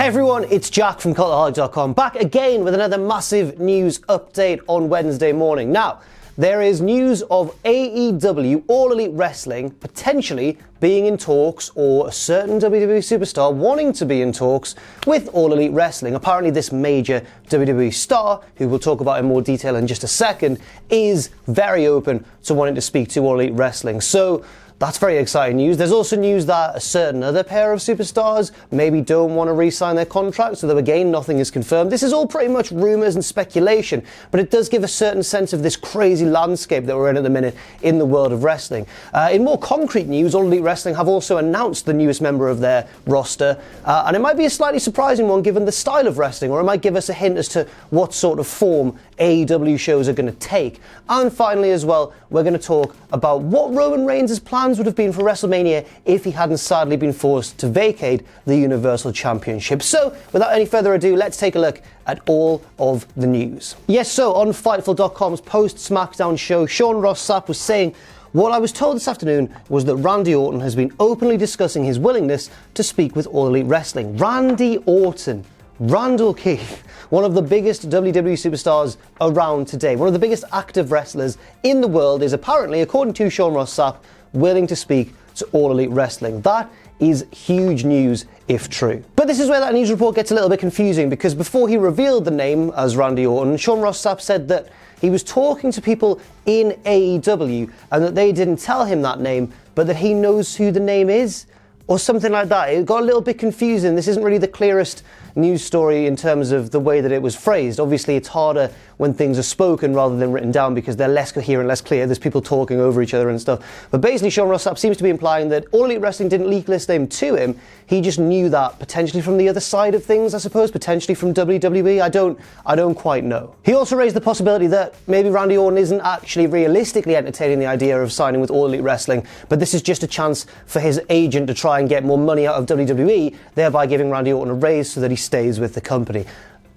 Hey everyone, it's Jack from Cultaholic.com, back again with another massive news update on Wednesday morning. Now, there is news of AEW, All Elite Wrestling, potentially being in talks, or a certain WWE superstar wanting to be in talks with All Elite Wrestling. Apparently this major WWE star, who we'll talk about in more detail in just a second, is very open to wanting to speak to All Elite Wrestling. So that's very exciting news. There's also news that a certain other pair of superstars maybe don't want to re-sign their contracts, although again, nothing is confirmed. This is all pretty much rumours and speculation, but it does give a certain sense of this crazy landscape that we're in at the minute in the world of wrestling. In more concrete news, All Elite Wrestling have also announced the newest member of their roster, and it might be a slightly surprising one given the style of wrestling, or it might give us a hint as to what sort of form AEW shows are going to take. And finally as well, we're going to talk about what Roman Reigns' plans would have been for WrestleMania if he hadn't sadly been forced to vacate the Universal Championship. So, without any further ado, let's take a look at all of the news. Yes, so on Fightful.com's post-SmackDown show, Sean Ross Sapp was saying, "What I was told this afternoon was that Randy Orton has been openly discussing his willingness to speak with All Elite Wrestling." Randy Orton, Randall Keith, one of the biggest WWE superstars around today, one of the biggest active wrestlers in the world, is apparently, according to Sean Ross Sapp, willing to speak to All Elite Wrestling. That is huge news if true. But this is where that news report gets a little bit confusing, because before he revealed the name as Randy Orton, Sean Ross Sapp said that he was talking to people in AEW and that they didn't tell him that name, but that he knows who the name is, or something like that. It got a little bit confusing. This isn't really the clearest news story in terms of the way that it was phrased. Obviously, it's harder when things are spoken rather than written down because they're less coherent, less clear. There's people talking over each other and stuff. But basically, Sean Ross Sapp seems to be implying that All Elite Wrestling didn't leak this name to him. He just knew that potentially from the other side of things, I suppose, potentially from WWE. I don't quite know. He also raised the possibility that maybe Randy Orton isn't actually realistically entertaining the idea of signing with All Elite Wrestling, but this is just a chance for his agent to try and get more money out of WWE, thereby giving Randy Orton a raise so that he stays with the company.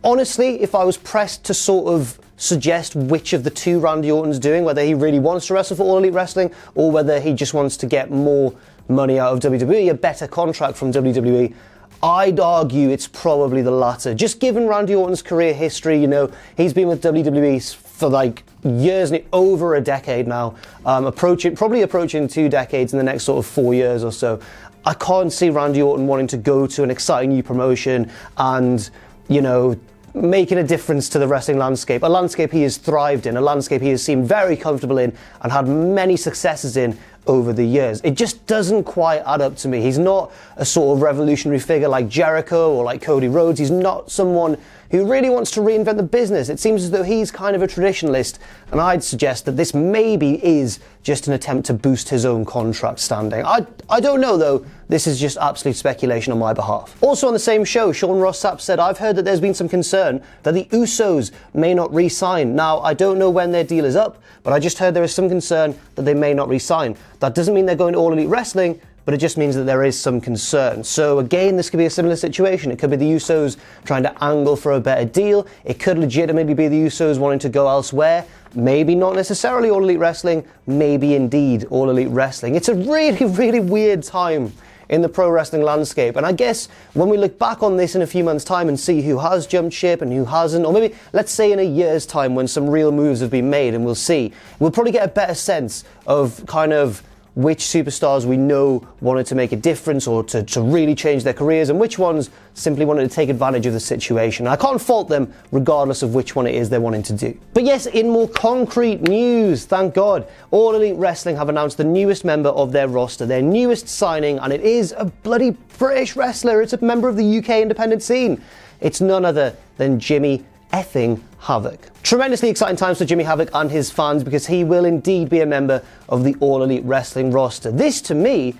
Honestly, if I was pressed to sort of suggest which of the two Randy Orton's doing, whether he really wants to wrestle for All Elite Wrestling or whether he just wants to get more money out of WWE, a better contract from WWE, I'd argue it's probably the latter. Just given Randy Orton's career history, you know, he's been with WWE for like years, over a decade now, probably approaching 2 decades in the next sort of 4 years or so. I can't see Randy Orton wanting to go to an exciting new promotion and, you know, making a difference to the wrestling landscape, a landscape he has thrived in, a landscape he has seemed very comfortable in and had many successes in over the years. It just doesn't quite add up to me. He's not a sort of revolutionary figure like Jericho or like Cody Rhodes. He's not someone who really wants to reinvent the business. It seems as though he's kind of a traditionalist, and I'd suggest that this maybe is just an attempt to boost his own contract standing. I don't know though. This is just absolute speculation on my behalf. Also on the same show, Sean Ross Sapp said, "I've heard that there's been some concern that the Usos may not re-sign. Now, I don't know when their deal is up, but I just heard there is some concern that they may not re-sign. That doesn't mean they're going to All Elite Wrestling, but it just means that there is some concern." So again, this could be a similar situation. It could be the Usos trying to angle for a better deal. It could legitimately be the Usos wanting to go elsewhere. Maybe not necessarily All Elite Wrestling, maybe indeed All Elite Wrestling. It's a really, really weird time in the pro wrestling landscape. And I guess when we look back on this in a few months' time and see who has jumped ship and who hasn't, or maybe let's say in a year's time when some real moves have been made and we'll see, we'll probably get a better sense of kind of which superstars we know wanted to make a difference or to really change their careers and which ones simply wanted to take advantage of the situation. I can't fault them regardless of which one it is they're wanting to do. But yes, in more concrete news, thank God, All Elite Wrestling have announced the newest member of their roster, their newest signing, and it is a bloody British wrestler. It's a member of the UK independent scene. It's none other than Jimmy effing Havoc. Tremendously exciting times for Jimmy Havoc and his fans because he will indeed be a member of the All Elite Wrestling roster. This, to me,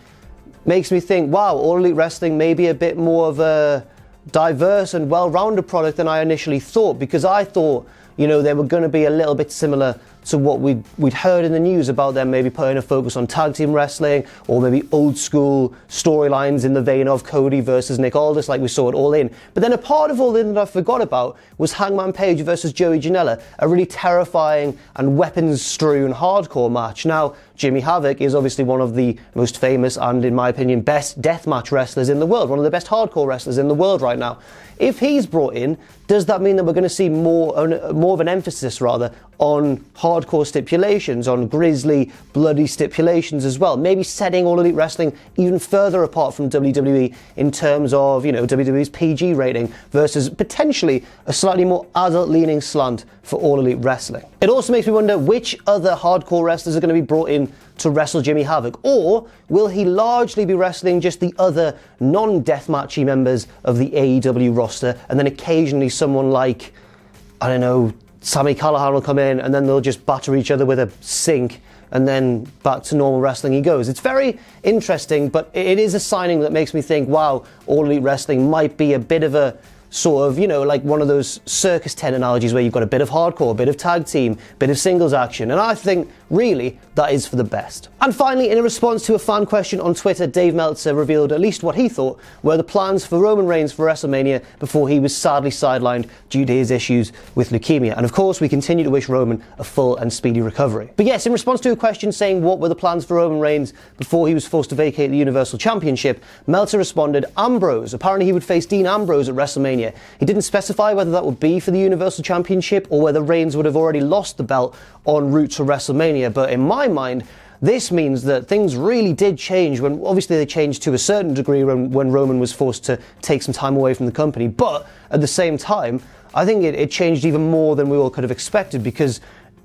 makes me think, wow, All Elite Wrestling may be a bit more of a diverse and well-rounded product than I initially thought, because I thought, you know, they were going to be a little bit similar to what we'd heard in the news about them maybe putting a focus on tag team wrestling, or maybe old school storylines in the vein of Cody versus Nick Aldis, like we saw it All In. But then a part of All In that I forgot about was Hangman Page versus Joey Janela, a really terrifying and weapons-strewn hardcore match. Now, Jimmy Havoc is obviously one of the most famous and, in my opinion, best deathmatch wrestlers in the world, one of the best hardcore wrestlers in the world right now. If he's brought in, does that mean that we're going to see more of an emphasis, rather, on hardcore stipulations, on grisly, bloody stipulations as well? Maybe setting All Elite Wrestling even further apart from WWE in terms of, WWE's PG rating versus potentially a slightly more adult-leaning slant for All Elite Wrestling. It also makes me wonder which other hardcore wrestlers are going to be brought in to wrestle Jimmy Havoc, or will he largely be wrestling just the other non-deathmatchy members of the AEW roster, and then occasionally someone like, I don't know, Sami Callihan will come in and then they'll just batter each other with a sink, and then back to normal wrestling he goes. It's very interesting, but it is a signing that makes me think, wow, All Elite Wrestling might be a bit of a sort of, like one of those circus tent analogies where you've got a bit of hardcore, a bit of tag team, a bit of singles action, and I think really that is for the best. And finally, in a response to a fan question on Twitter, Dave Meltzer revealed at least what he thought were the plans for Roman Reigns for WrestleMania before he was sadly sidelined due to his issues with leukemia. And of course, we continue to wish Roman a full and speedy recovery. But yes, in response to a question saying what were the plans for Roman Reigns before he was forced to vacate the Universal Championship, Meltzer responded, Ambrose. Apparently he would face Dean Ambrose at WrestleMania. He didn't specify whether that would be for the Universal Championship or whether Reigns would have already lost the belt en route to WrestleMania, but in my mind, this means that things really did change when, obviously they changed to a certain degree when Roman was forced to take some time away from the company, but at the same time, I think it changed even more than we all could have expected, because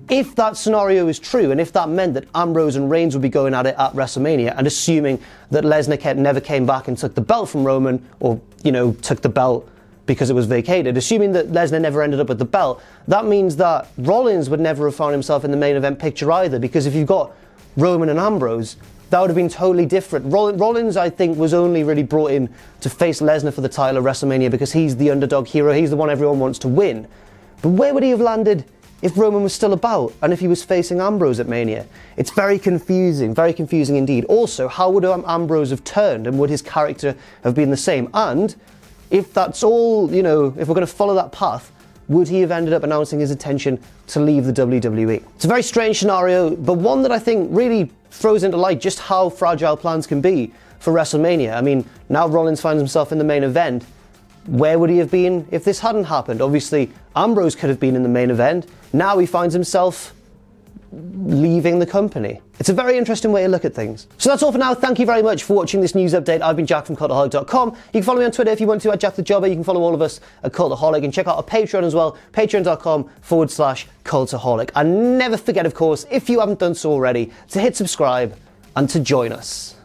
if that scenario is true, and if that meant that Ambrose and Reigns would be going at it at WrestleMania, and assuming that Lesnar never came back and took the belt from Roman, or, took the belt because it was vacated, assuming that Lesnar never ended up with the belt, that means that Rollins would never have found himself in the main event picture either, because if you've got Roman and Ambrose, that would have been totally different. Rollins, I think, was only really brought in to face Lesnar for the title at WrestleMania because he's the underdog hero, he's the one everyone wants to win. But where would he have landed if Roman was still about, and if he was facing Ambrose at Mania? It's very confusing indeed. Also, how would Ambrose have turned, and would his character have been the same? And if that's all, if we're going to follow that path, would he have ended up announcing his intention to leave the WWE? It's a very strange scenario, but one that I think really throws into light just how fragile plans can be for WrestleMania. I mean, now Rollins finds himself in the main event. Where would he have been if this hadn't happened? Obviously, Ambrose could have been in the main event. Now he finds himself leaving the company. It's a very interesting way to look at things. So that's all for now. Thank you very much for watching this news update. I've been Jack from Cultaholic.com. You can follow me on Twitter if you want to at Jack the Jobber. You can follow all of us at Cultaholic, and check out our Patreon as well, patreon.com/Cultaholic. And never forget, of course, if you haven't done so already, to hit subscribe and to join us.